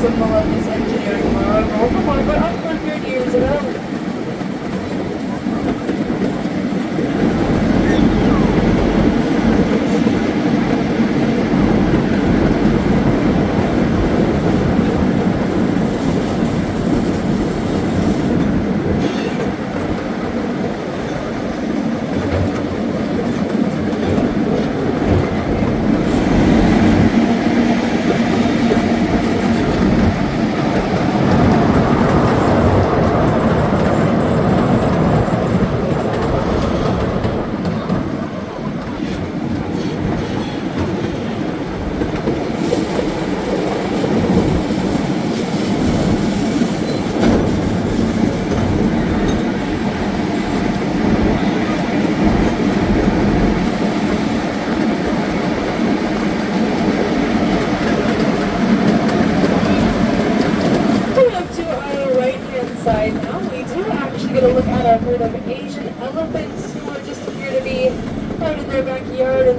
symbol of this engineering marvel from over 100 years ago.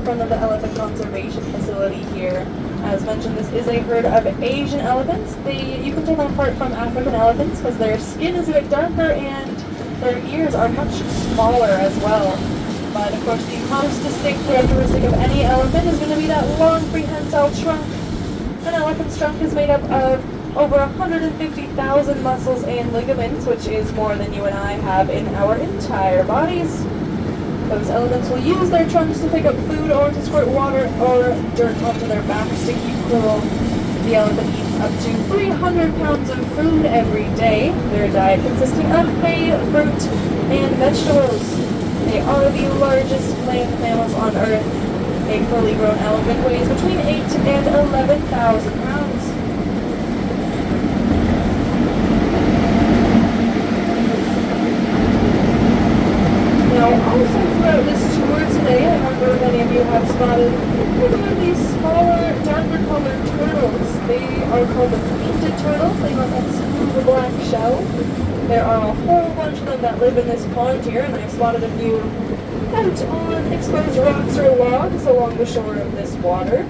Of the elephant conservation facility here. As mentioned, this is a herd of Asian elephants. You can tell them apart from African elephants because their skin is a bit darker and their ears are much smaller as well. But of course, the most distinct characteristic of any elephant is going to be that long prehensile trunk. An elephant's trunk is made up of over 150,000 muscles and ligaments, which is more than you and I have in our entire bodies. Those elephants will use their trunks to pick up food or to squirt water or dirt onto their backs to keep cool. The elephant eats up to 300 pounds of food every day, their diet consisting of hay, fruit, and vegetables. They are the largest land mammals on Earth. A fully grown elephant weighs between 8 and 11,000 pounds. Now, also throughout this tour today, I wonder if many of you have spotted these smaller, darker colored turtles. They are called the painted turtles. They have that smooth black shell. There are a whole bunch of them that live in this pond here, and I've spotted a few out on exposed rocks or logs along the shore of this water.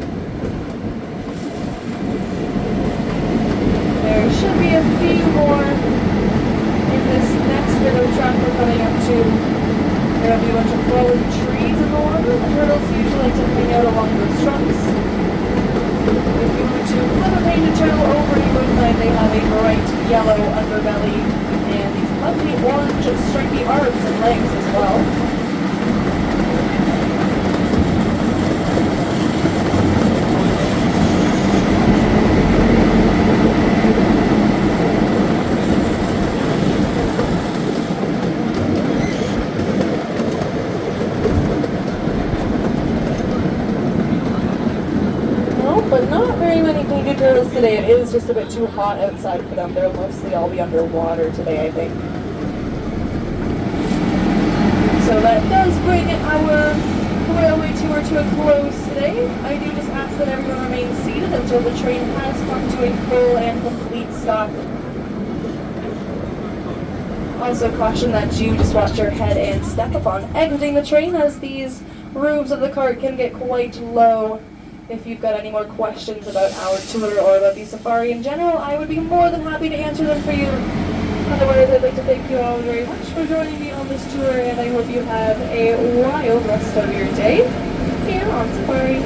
There should be a few more in this next bit of track we're coming up to. There'll be a bunch of fallen trees in the water. The turtles usually like to hang out along those trunks. If you were to flip a painted turtle over, you would find they have a bright yellow underbelly and these lovely orange stripy arms and legs as well. But not very many painted turtles today. It is just a bit too hot outside for them. They'll mostly all be underwater today, I think. So that does bring our railway tour to a close today. I do just ask that everyone remain seated until the train has come to a full and complete stop. Also caution that you just watch your head and step upon exiting the train, as these roofs of the cart can get quite low. If you've got any more questions about our tour or about the safari in general, I would be more than happy to answer them for you. Otherwise, I'd like to thank you all very much for joining me on this tour, and I hope you have a wild rest of your day here on Safari.